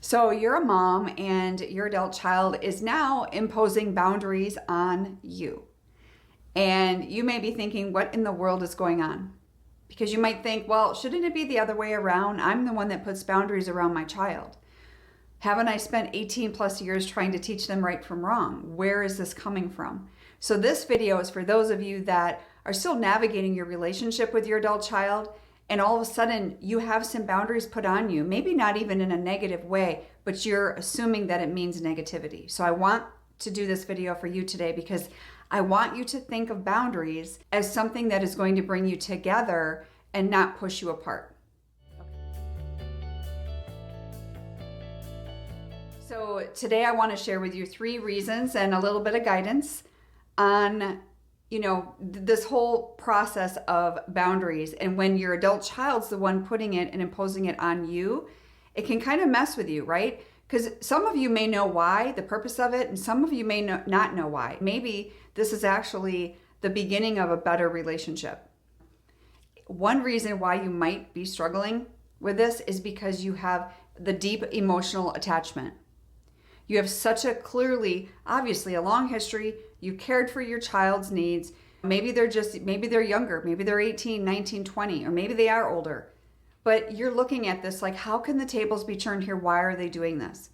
So you're a mom and your adult child is now imposing boundaries on you. And you may be thinking, what in the world is going on? Because you might think, well, shouldn't it be the other way around? I'm the one that puts boundaries around my child. Haven't I spent 18 plus years trying to teach them right from wrong? Where is this coming from? So this video is for those of you that are still navigating your relationship with your adult child, and all of a sudden you have some boundaries put on you, maybe not even in a negative way, but you're assuming that it means negativity. So I want to do this video for you today because I want you to think of boundaries as something that is going to bring you together and not push you apart. So today I want to share with you 3 reasons and a little bit of guidance on this whole process of boundaries. And when your adult child's the one putting it and imposing it on you, it can kind of mess with you, right? Because some of you may know why, the purpose of it, and some of you may not know why. Maybe this is actually the beginning of a better relationship. One reason why you might be struggling with this is because you have the deep emotional attachment. You have such a obviously a long history. You've cared for your child's needs. Maybe they're younger. Maybe they're 18, 19, 20, or maybe they are older. But you're looking at this like, how can the tables be turned here? Why are they doing this?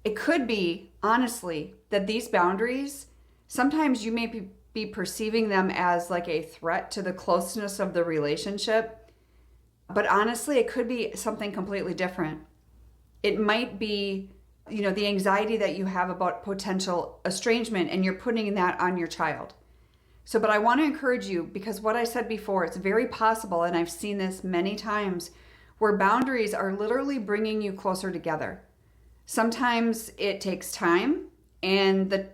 It could be, honestly, that these boundaries, sometimes you may be perceiving them as like a threat to the closeness of the relationship. But honestly, it could be something completely different. It might be the anxiety that you have about potential estrangement, and you're putting that on your child. But I want to encourage you, because what I said before, it's very possible, and I've seen this many times, where boundaries are literally bringing you closer together. Sometimes it takes time, and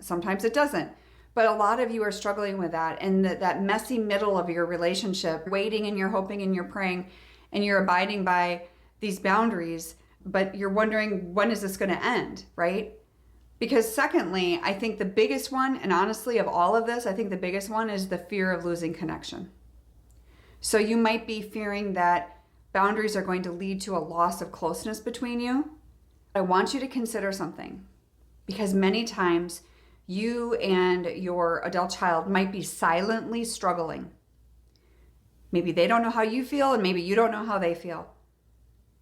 sometimes it doesn't. But a lot of you are struggling with that, and that messy middle of your relationship, waiting and you're hoping and you're praying, and you're abiding by these boundaries, but you're wondering, when is this going to end, right? Because secondly, I think the biggest one, and honestly of all of this, I think the biggest one is the fear of losing connection. So you might be fearing that boundaries are going to lead to a loss of closeness between you. I want you to consider something, because many times you and your adult child might be silently struggling. Maybe they don't know how you feel, and maybe you don't know how they feel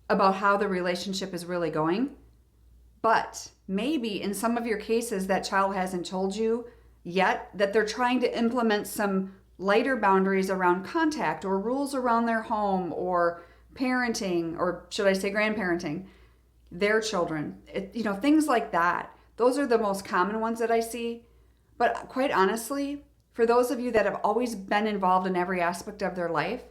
about how the relationship is really going. But maybe in some of your cases, that child hasn't told you yet that they're trying to implement some lighter boundaries around contact, or rules around their home, or parenting, or should I say grandparenting, their children, things like that. Those are the most common ones that I see. But quite honestly, for those of you that have always been involved in every aspect of their life,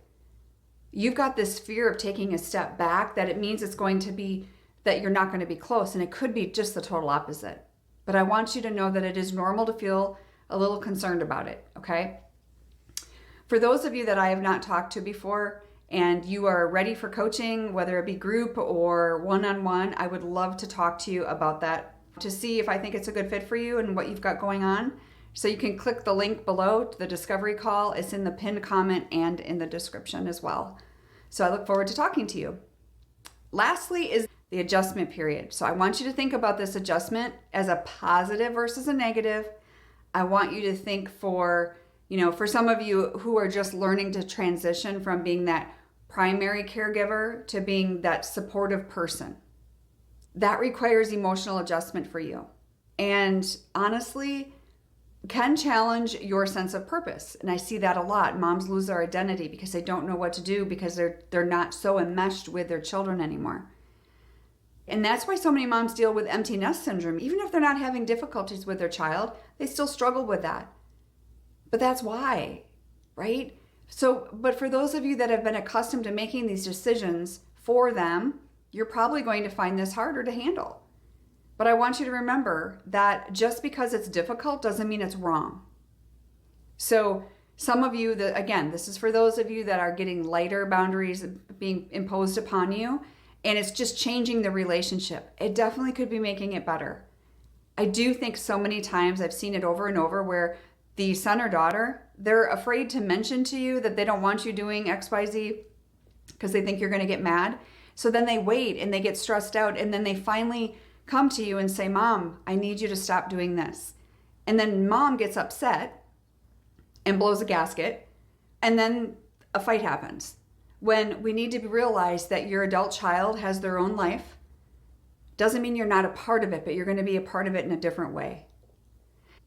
you've got this fear of taking a step back, that it means it's going to be that you're not going to be close, and it could be just the total opposite. But I want you to know that it is normal to feel a little concerned about it, okay? For those of you that I have not talked to before and you are ready for coaching, whether it be group or one-on-one, I would love to talk to you about that, to see if I think it's a good fit for you and what you've got going on. So you can click the link below to the discovery call. It's in the pinned comment and in the description as well. So I look forward to talking to you. Lastly is the adjustment period. So I want you to think about this adjustment as a positive versus a negative. I want you to think for some of you who are just learning to transition from being that primary caregiver to being that supportive person. That requires emotional adjustment for you. And honestly, can challenge your sense of purpose. And I see that a lot. Moms lose their identity because they don't know what to do, because they're not so enmeshed with their children anymore. And that's why so many moms deal with empty nest syndrome. Even if they're not having difficulties with their child, they still struggle with that. But that's why, right? But for those of you that have been accustomed to making these decisions for them, you're probably going to find this harder to handle. But I want you to remember that just because it's difficult doesn't mean it's wrong. So some of you, again, this is for those of you that are getting lighter boundaries being imposed upon you, and it's just changing the relationship. It definitely could be making it better. I do think so many times I've seen it over and over where the son or daughter, they're afraid to mention to you that they don't want you doing XYZ because they think you're going to get mad. So then they wait and they get stressed out, and then they finally come to you and say, Mom, I need you to stop doing this. And then mom gets upset and blows a gasket, and then a fight happens. When we need to realize that your adult child has their own life. Doesn't mean you're not a part of it, but you're going to be a part of it in a different way.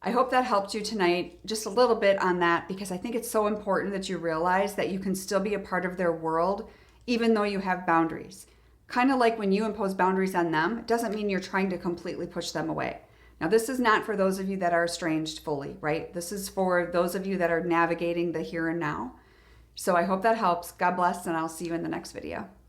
I hope that helped you tonight, just a little bit on that, because I think it's so important that you realize that you can still be a part of their world, even though you have boundaries. Kind of like when you impose boundaries on them, it doesn't mean you're trying to completely push them away. Now, this is not for those of you that are estranged fully, right? This is for those of you that are navigating the here and now. So I hope that helps. God bless, and I'll see you in the next video.